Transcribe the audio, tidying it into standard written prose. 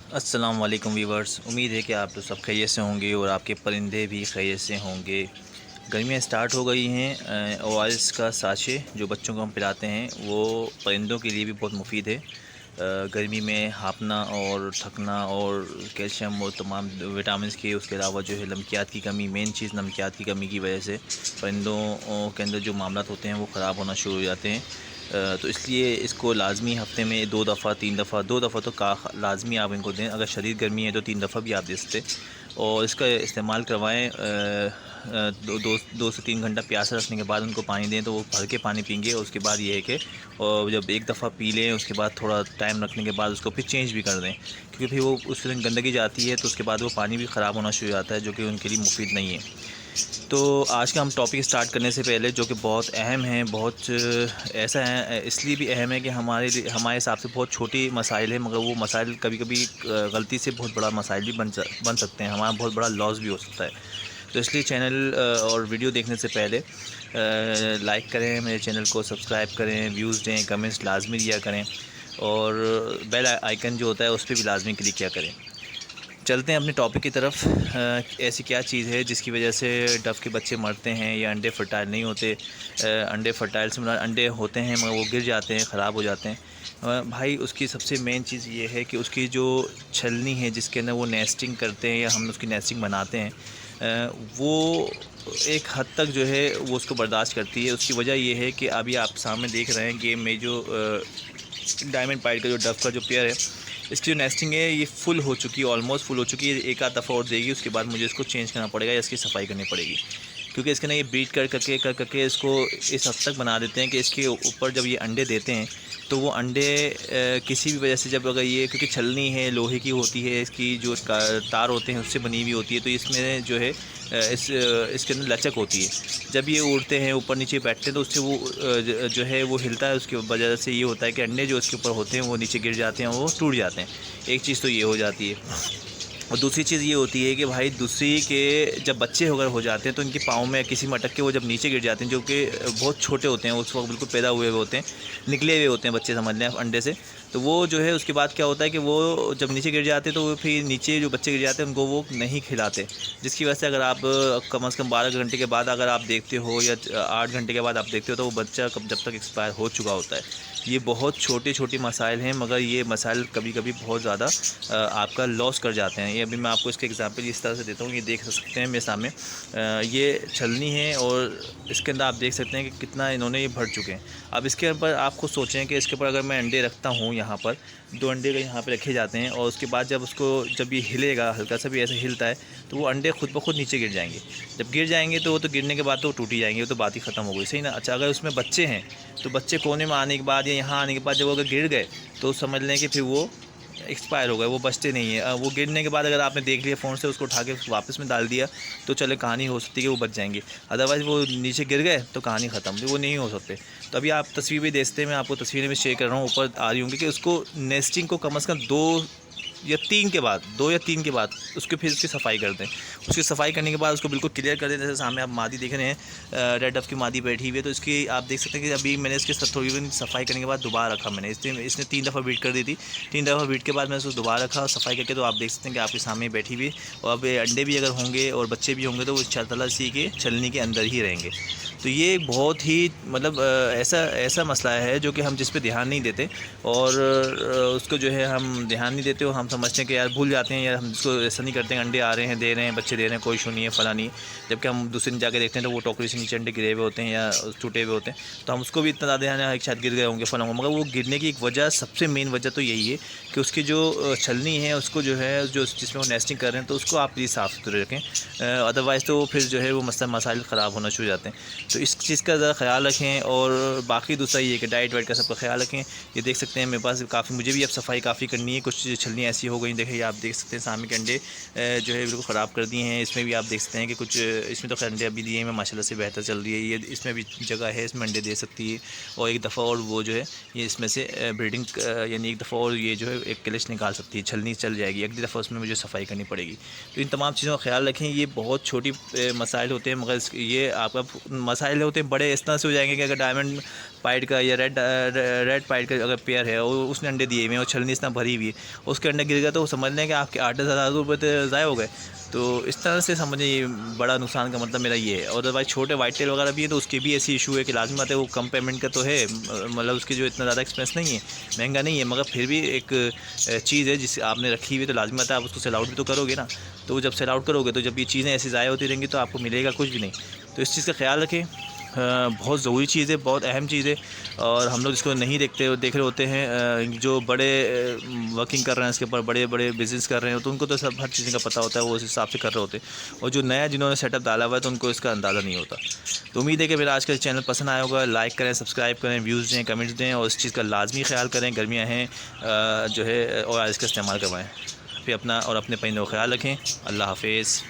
अस्सलाम वालेकुम वीवर्स। उम्मीद है कि आप तो सब खैरियत से होंगे और आपके परिंदे भी खैरियत से होंगे। गर्मियाँ स्टार्ट हो गई हैं। ओआरएस का साशे जो बच्चों को हम पिलाते हैं वो परिंदों के लिए भी बहुत मुफीद है। गर्मी में हाँफना और थकना और कैल्शियम और तमाम विटामिन्स की, उसके अलावा जो है नमकियात की कमी, मेन चीज़ नमकियात की कमी की वजह से परिंदों के अंदर जो मामलात होते हैं वो ख़राब होना शुरू हो जाते हैं। तो इसलिए इसको लाज़मी हफ़्ते में 2 दफ़ा 3 दफ़ा, 2 दफ़ा तो का लाज़मी आप इनको दें। अगर शदीद गर्मी है तो 3 दफ़ा भी आप दे सकते हैं और इसका इस्तेमाल करवाएँ। दो से 3 घंटा प्यासा रखने के बाद उनको पानी दें तो वो भर के पानी पीएंगे और उसके बाद ये है कि और जब एक दफ़ा पी लें उसके बाद थोड़ा टाइम रखने के बाद उसको फिर चेंज भी कर दें, क्योंकि फिर वो उसमें गंदगी जाती है तो उसके बाद वो पानी भी ख़राब होना शुरू हो जाता है, जो कि उनके लिए मुफीद नहीं है। तो आज का हम टॉपिक स्टार्ट करने से पहले, जो कि बहुत अहम है, बहुत ऐसा है, इसलिए भी अहम है कि हमारे हिसाब से बहुत छोटी मसाइल है, मगर वो मसाइल कभी कभी गलती से बहुत बड़ा मसाइल भी बन सकते हैं, हमारा बहुत बड़ा लॉस भी हो सकता है। तो इसलिए चैनल और वीडियो देखने से पहले लाइक करें, मेरे चैनल को सब्सक्राइब करें, व्यूज़ दें, कमेंट्स लाजमी दिया करें और बेल आइकन जो होता है उस पर भी लाजमी क्लिक किया करें। चलते हैं अपने टॉपिक की तरफ। ऐसी क्या चीज़ है जिसकी वजह से डव के बच्चे मरते हैं या अंडे फर्टाइल नहीं होते। अंडे फर्टाइल से मतलब अंडे होते हैं मगर वो गिर जाते हैं, ख़राब हो जाते हैं। भाई उसकी सबसे मेन चीज़ ये है कि उसकी जो छलनी है जिसके अंदर वो नेस्टिंग करते हैं या हम उसकी नेस्टिंग बनाते हैं, वो एक हद तक जो है वो उसको बर्दाश्त करती है। उसकी वजह ये है कि अभी आप सामने देख रहे हैं गेम में जो डायमंड पाइट का जो डव का जो पेयर है, इसकी जो नेस्टिंग है ये फुल हो चुकी है, ऑलमोस्ट फुल हो चुकी है। एक आध दफ़ा और देगी, उसके बाद मुझे इसको चेंज करना पड़ेगा या इसकी सफाई करनी पड़ेगी, क्योंकि इसके ना ये ब्रीड कर करके इसको इस हद तक बना देते हैं कि इसके ऊपर जब ये अंडे देते हैं तो वो अंडे किसी भी वजह से, जब अगर ये, क्योंकि छलनी है लोहे की होती है, इसकी जो तार होते हैं उससे बनी हुई होती है, तो इसमें जो है इसके अंदर लचक होती है। जब ये उड़ते हैं ऊपर नीचे बैठते हैं तो उससे वो जो है वो हिलता है, उसकी वजह से ये होता है कि अंडे जो उसके ऊपर होते हैं वो नीचे गिर जाते हैं, वो टूट जाते हैं। एक चीज़ तो ये हो जाती है। और दूसरी चीज़ ये होती है कि भाई दूसरी के जब बच्चे अगर हो जाते हैं तो इनके पाँव में किसी में अटक के वो जब नीचे गिर जाते हैं, जो कि बहुत छोटे होते हैं, उस वक्त बिल्कुल पैदा हुए हुए होते हैं, निकले हुए होते हैं बच्चे, समझ लें अंडे से। तो वो जो है उसके बाद क्या होता है कि वो जब नीचे गिर जाते हैं तो वो फिर नीचे जो बच्चे गिर जाते हैं उनको वो नहीं खिलाते, जिसकी वजह से अगर आप कम से कम 12 घंटे के बाद अगर आप देखते हो या 8 घंटे के बाद आप देखते हो तो वो बच्चा जब तक एक्सपायर हो चुका होता है। ये बहुत छोटे छोटे मसाइल हैं, मगर ये मसाइल कभी कभी बहुत ज़्यादा आपका लॉस कर जाते हैं। ये अभी मैं आपको इसके एग्जांपल इस तरह से देता हूँ, ये देख सकते हैं मेरे सामने ये छलनी है और इसके अंदर आप देख सकते हैं कि कितना इन्होंने ये भर चुके हैं। अब इसके ऊपर आप खुद सोचें कि इसके ऊपर अगर मैं अंडे रखता हूँ, यहाँ पर 2 अंडे का यहाँ पर रखे जाते हैं और उसके बाद जब ये हिलेगा, हल्का सा भी ऐसे हिलता है तो वो अंडे खुद ब खुद नीचे गिर जाएंगे। जब गिर जाएंगे तो वो तो गिरने के बाद तो टूट ही जाएंगे, वो तो बात ही ख़त्म हो गई, सही ना। अच्छा, अगर उसमें बच्चे हैं तो बच्चे कोने में आने के बाद या यहाँ आने के बाद जब अगर गिर गए तो समझ लें कि फिर वो एक्सपायर हो गए, वो बचते नहीं है। वो गिरने के बाद अगर आपने देख लिया फ़ोन से, उसको उठा के वापस में डाल दिया तो चले कहानी हो सकती है कि वो बच जाएंगे, अदरवाइज़ वो नीचे गिर गए तो कहानी ख़त्म, फिर वो नहीं हो सकते। तो अभी आप तस्वीर भी देखते हैं, मैं आपको तस्वीरें भी शेयर कर रहा हूँ, ऊपर आ रही होंगी कि उसको नेस्टिंग को कम से कम 2 या 3 के बाद उसके फिर उसकी सफाई कर दें। उसकी सफाई करने के बाद उसको बिल्कुल क्लियर कर दें। जैसे सामने आप मादी देख रहे हैं, रेड डफ की मादी बैठी हुई है, तो इसकी आप देख सकते हैं कि अभी मैंने इसके साथ थोड़ी सफाई करने के बाद दोबारा रखा मैंने, इसने 3 दफ़ा बीट कर दी थी। 3 दफ़ा बीट के बाद मैंने उसको दोबारा रखा और सफाई करके, तो आप देख सकते हैं कि आपके सामने बैठी हुई। और अब अंडे भी अगर होंगे और बच्चे भी होंगे तो वो इंशाअल्लाह सी के छलनी के अंदर ही रहेंगे। तो ये बहुत ही मतलब ऐसा ऐसा मसला है जो कि हम जिस पे ध्यान नहीं देते और उसको जो है हम ध्यान नहीं देते और हम समझते हैं कि यार भूल जाते हैं, यार हम इसको ऐसा नहीं करते हैं, अंडे आ रहे हैं, दे रहे हैं, बच्चे दे रहे हैं, कोई इशू नहीं है, फला नहीं है। जबकि हम दूसरे दिन जाके देखते हैं तो वो टोकरी से नीचे अंडे गिरे हुए होते हैं या टूटे हुए होते हैं, तो हम उसको भी इतना ज़्यादा ध्यान है शायद गिर गए होंगे, फला होंगे, मगर वो गिरने की एक वजह, सबसे मेन वजह तो यही है कि उसकी जो छलनी है उसको जो है जो जिसमें वो नेस्टिंग कर रहे हैं तो उसको आप प्लीज़ साफ़ सुथरे रखें, अदरवाइज़ तो फिर जो है वो मसाइल ख़राब होना शुरू हो जाते हैं। तो इस चीज़ का ज़रा ख्याल रखें और बाकी दूसरा ये कि डाइट वाइट का सबका ख्याल रखें। ये देख सकते हैं मेरे पास काफ़ी, मुझे भी अब सफाई काफ़ी करनी है, कुछ छलनी ऐसी हो गई, देखिए आप देख सकते हैं सामने के अंडे जो है बिल्कुल ख़राब कर दिए हैं। इसमें भी आप देख सकते हैं कि कुछ इसमें तो खैर अंडे अभी दिए हैं, माशाल्लाह से बेहतर चल रही है ये, इसमें भी जगह है, इसमें अंडे दे सकती है। और एक दफ़ा और वो जो है ये इसमें से ब्रीडिंग यानी एक दफ़ा और ये जो है एक क्लिच निकाल सकती है, छलनी चल जाएगी, अगली दफ़ा उसमें मुझे सफाई करनी पड़ेगी। तो इन तमाम चीज़ों का ख्याल रखें। ये बहुत छोटी मसाइल होते हैं, मगर ये आपका मसाइल होते हैं बड़े इस तरह से हो जाएंगे कि अगर डायमंड पाइट का या रेड पाइट का अगर पेयर है और उसने अंडे दिए हुए हैं और छलनी इतना भरी हुई है, उसके अंडे गिर गया तो समझ लें कि आपके 8-10 हज़ार रुपये तो ज़ाया हो गए। तो इस तरह से समझिए बड़ा नुकसान का मतलब मेरा ये है। और अदरवाइज़ छोटे वाइट टेल वगैरह भी है तो उसके भी ऐसी इशू है कि लाजमी बात है, वो कम पेमेंट का तो है, मतलब उसकी जो इतना ज़्यादा एक्सपेंस नहीं है, महंगा नहीं है, मगर फिर भी एक चीज़ है जिसे आपने रखी हुई, तो लाजमी बात है आप उसको सेल आउट भी तो करोगे ना। तो जब सेल आउट करोगे तो जब ये चीज़ें ऐसी ज़ाया होती रहेंगी तो आपको मिलेगा कुछ भी नहीं। तो इस चीज़ का ख्याल रखें, बहुत ज़रूरी चीज़ है, बहुत अहम चीज़ है। और हम लोग इसको नहीं देख रहे होते हैं, जो बड़े वर्किंग कर रहे हैं इसके ऊपर, बड़े बड़े बिज़नेस कर रहे हैं, तो उनको तो सब हर चीज़ का पता होता है, वो उस हिसाब से कर रहे होते हैं। और जो नया जिन्होंने सेटअप डाला हुआ है तो उनको इसका अंदाज़ा नहीं होता। तो उम्मीद है कि मेरा आज का चैनल पसंद आया होगा। लाइक करें, सब्सक्राइब करें, व्यूज़ दें, कमेंट्स दें और इस चीज़ का लाजमी ख्याल करें। गर्मियाँ हैं जो है और इसका इस्तेमाल करवाएँ। फिर अपना और अपने परिंदों का ख्याल रखें। अल्लाह हाफ़िज़।